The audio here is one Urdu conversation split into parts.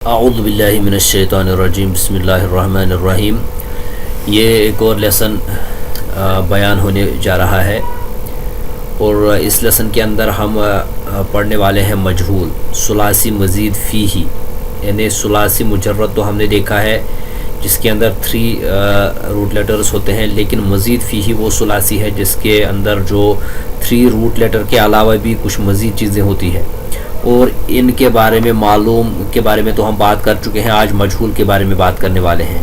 اعوذ باللہ من الشیطان الرجیم بسم اللہ الرحمن الرحیم۔ یہ ایک اور لیسن بیان ہونے جا رہا ہے اور اس لیسن کے اندر ہم پڑھنے والے ہیں مجہول ثلاثی مزید فیہ، یعنی ثلاثی مجرد تو ہم نے دیکھا ہے جس کے اندر 3 روٹ لیٹرز ہوتے ہیں، لیکن مزید فیہ وہ ثلاثی ہے جس کے اندر جو 3 روٹ لیٹر کے علاوہ بھی کچھ مزید چیزیں ہوتی ہیں، اور ان کے بارے میں معلوم کے بارے میں تو ہم بات کر چکے ہیں۔ آج مجہول کے بارے میں بات کرنے والے ہیں۔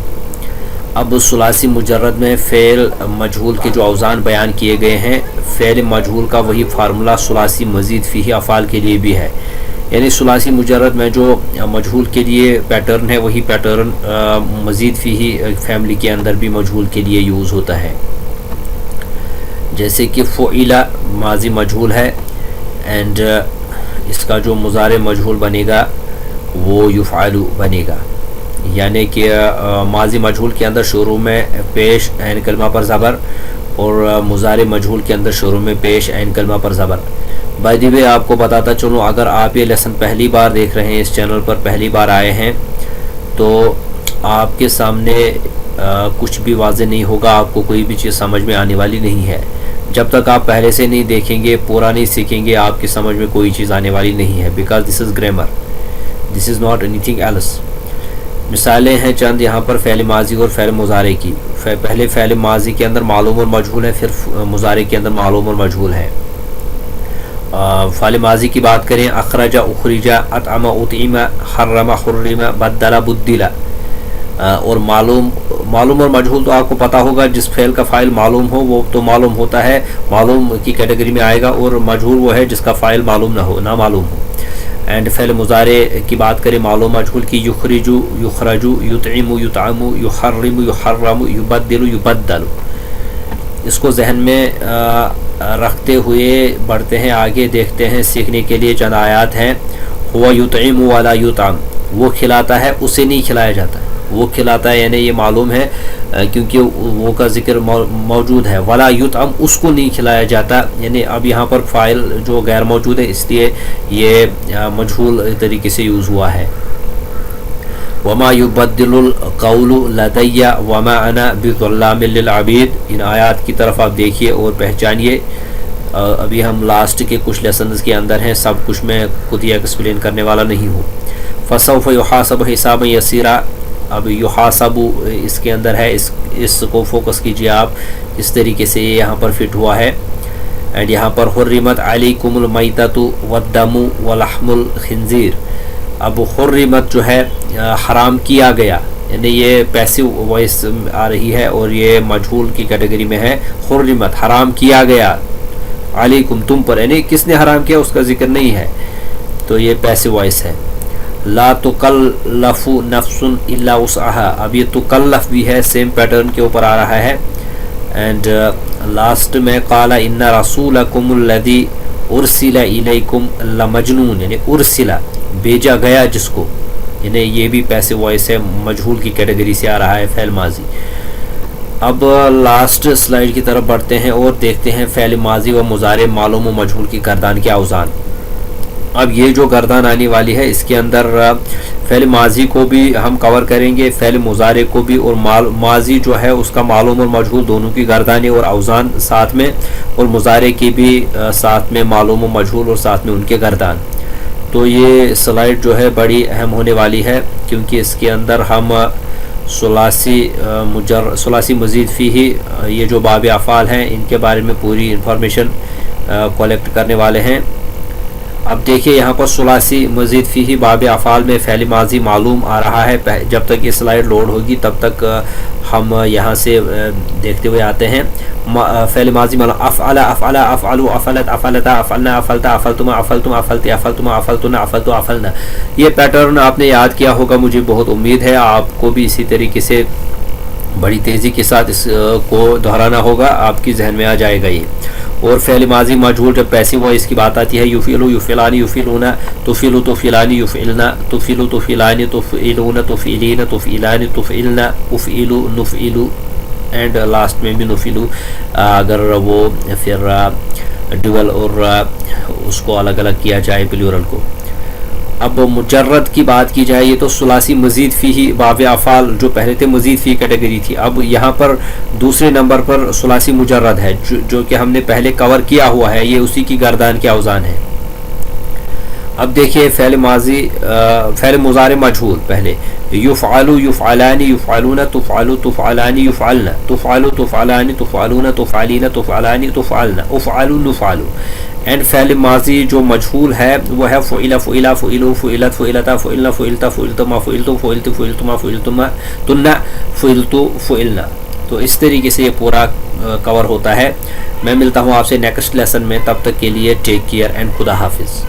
اب ثلاثی مجرد میں فعل مجہول کے جو اوزان بیان کیے گئے ہیں، فعل مجہول کا وہی فارمولہ ثلاثی مزید فیہ افعال کے لیے بھی ہے، یعنی ثلاثی مجرد میں جو مجہول کے لیے پیٹرن ہے وہی پیٹرن مزید فیہ فیملی کے اندر بھی مجہول کے لیے یوز ہوتا ہے۔ جیسے کہ فعل ماضی مجہول ہے، اینڈ اس کا جو مضارع مجہول بنے گا وہ یفعل بنے گا، یعنی کہ ماضی مجہول کے اندر شروع میں پیش عین کلمہ پر زبر، اور مضارع مجہول کے اندر شروع میں پیش عین کلمہ پر زبر۔ بائی دی وے آپ کو بتاتا چلوں، اگر آپ یہ لیسن پہلی بار دیکھ رہے ہیں، اس چینل پر پہلی بار آئے ہیں، تو آپ کے سامنے کچھ بھی واضح نہیں ہوگا، آپ کو کوئی بھی چیز سمجھ میں آنے والی نہیں ہے۔ جب تک آپ پہلے سے نہیں دیکھیں گے، پورا نہیں سیکھیں گے، آپ کی سمجھ میں کوئی چیز آنے والی نہیں ہے، because this is grammar, this is not anything else. مثالیں ہیں چند یہاں پر فعل ماضی اور فعل مضارع کی۔ پہلے فعل ماضی کے اندر معلوم اور مجہول ہے، پھر مضارع کے اندر معلوم اور مجہول ہے۔ فعل ماضی کی بات کریں، اخرج اخرج، اطعم اطعم، حرم حرم، بدل بدل، اور معلوم اور مجہول تو آپ کو پتہ ہوگا، جس فعل کا فاعل معلوم ہو وہ تو معلوم ہوتا ہے، معلوم کی کیٹیگری میں آئے گا، اور مجہول وہ ہے جس کا فاعل معلوم نہ ہو، نامعلوم ہو۔ اینڈ فعل مضارع کی بات کریں معلوم مجہول کی، یخرج یخرج، یطعم یطعم، یحرم یحرم، یبدل یبدل۔ اس کو ذہن میں رکھتے ہوئے بڑھتے ہیں آگے، دیکھتے ہیں سیکھنے کے لیے چند آیات ہیں۔ ہوا یطعم ولا یطعم، وہ کھلاتا ہے اسے نہیں کھلایا جاتا، وہ کھلاتا ہے یعنی یہ معلوم ہے کیونکہ وہ کا ذکر موجود ہے، ولا یطعم اس کو نہیں کھلایا جاتا، یعنی اب یہاں پر فاعل جو غیر موجود ہے اس لیے یہ مجہول طریقے سے یوز ہوا ہے۔ وما یبدل القول لدی وما انا بظلام للعبید، ان آیات کی طرف آپ دیکھیے اور پہچانیے۔ ابھی ہم لاسٹ کے کچھ لیسنز کے اندر ہیں، سب کچھ میں خود ہی ایکسپلین کرنے والا نہیں ہوں۔ فسوف یحاسب حسابا یسیرا، اب یحاسب اس کے اندر ہے، اس کو فوکس کیجئے آپ، اس طریقے سے یہ یہاں پر فٹ ہوا ہے۔ اینڈ یہاں پر حرمت علیکم المیتۃ والدم ولحم الخنزیر، اب حرمت جو ہے حرام کیا گیا، یعنی یہ پیسو وائس آ رہی ہے اور یہ مجہول کی کیٹیگری میں ہے۔ حرمت حرام کیا گیا، علیکم تم پر، یعنی کس نے حرام کیا اس کا ذکر نہیں ہے، تو یہ پیسو وائس ہے۔ لا تکلف نفس الا وسعها، اب یہ تکلف بھی ہے، سیم پیٹرن کے اوپر آ رہا ہے۔ اینڈ لاسٹ میں قال ان رسولکم الذی ارسل الیکم لمجنون، یعنی ارسل بھیجا گیا جس کو، یعنی یہ بھی پیسو وائس ہے، مجہول کی کیٹیگری سے آ رہا ہے فعل ماضی۔ اب لاسٹ سلائیڈ کی طرف بڑھتے ہیں اور دیکھتے ہیں فعل ماضی و مضارع معلوم و مجہول کی گردان کے اوزان۔ اب یہ جو گردان آنے والی ہے اس کے اندر فعل ماضی کو بھی ہم کور کریں گے، فعل مضارع کو بھی، اور ماضی جو ہے اس کا معلوم اور مجہول دونوں کی گردانیں اور اوزان ساتھ میں، اور مضارع کی بھی ساتھ میں معلوم و مجہول اور ساتھ میں ان کے گردان۔ تو یہ سلائیڈ جو ہے بڑی اہم ہونے والی ہے، کیونکہ اس کے اندر ہم ثلاثی مزید فیہ، یہ جو باب افعال ہیں ان کے بارے میں پوری انفارمیشن کلیکٹ کرنے والے ہیں۔ اب دیکھیے یہاں پر ثلاثی مزید فیہ باب افعال میں فعل ماضی معلوم آ رہا ہے، جب تک یہ سلائیڈ لوڈ ہوگی تب تک ہم یہاں سے دیکھتے ہوئے آتے ہیں۔ فعل ماضی معلوم افعل افعل افعل افعلت افعلتا افعلنا افعلتا افعلتما افعلتم افعلتی افعلتما افعلتنا افعلتو افعلنا، یہ پیٹرن آپ نے یاد کیا ہوگا، مجھے بہت امید ہے آپ کو بھی اسی طریقے سے بڑی تیزی کے ساتھ اس کو دہرانا ہوگا، آپ کی ذہن میں آ جائے گا یہ۔ اور فعل ماضی مجہول جب پیسو وائس کی بات آتی ہے، یفعلو یفعلان یفعلون، تفعلو تفعلان یفعلنا، تفعلو تفعلان تفعلون، تفعلین تفعلان تفعلنا، افعلو نفعلو، اینڈ لاسٹ میں بھی نفعلو، اگر وہ پھر ڈویل اور اس کو الگ الگ کیا جائے پلیورل کو۔ اب مجرد کی بات کی جائے، یہ تو ثلاثی مزید فی ہی باب افعال جو پہلے تھے مزید فی کیٹیگری تھی، اب یہاں پر دوسرے نمبر پر ثلاثی مجرد ہے جو کہ ہم نے پہلے کور کیا ہوا ہے، یہ اسی کی گردان کے اوزان ہے۔ اب دیکھیے فعل ماضی، فعل مضارع مجہول، پہلے یفعل یفعلان یفعلون تفعل تفعلان یفعلن تفعل تفعلان تفعلون تفعلین تفعلان تفعلن افعل نفعل، اینڈ فعل ماضی جو مجہول ہے وہ ہے فعل فعلا فعلوا فعلت فعلتا فعلن فعلتا فعلتما فعلتم فعلت فعلتما فعلتما تن فعلت فعلنا۔ تو اس طریقے سے یہ پورا کور ہوتا ہے۔ میں ملتا ہوں آپ سے نیکسٹ لیسن میں، تب تک کے لیے ٹیک کیئر اینڈ خدا حافظ۔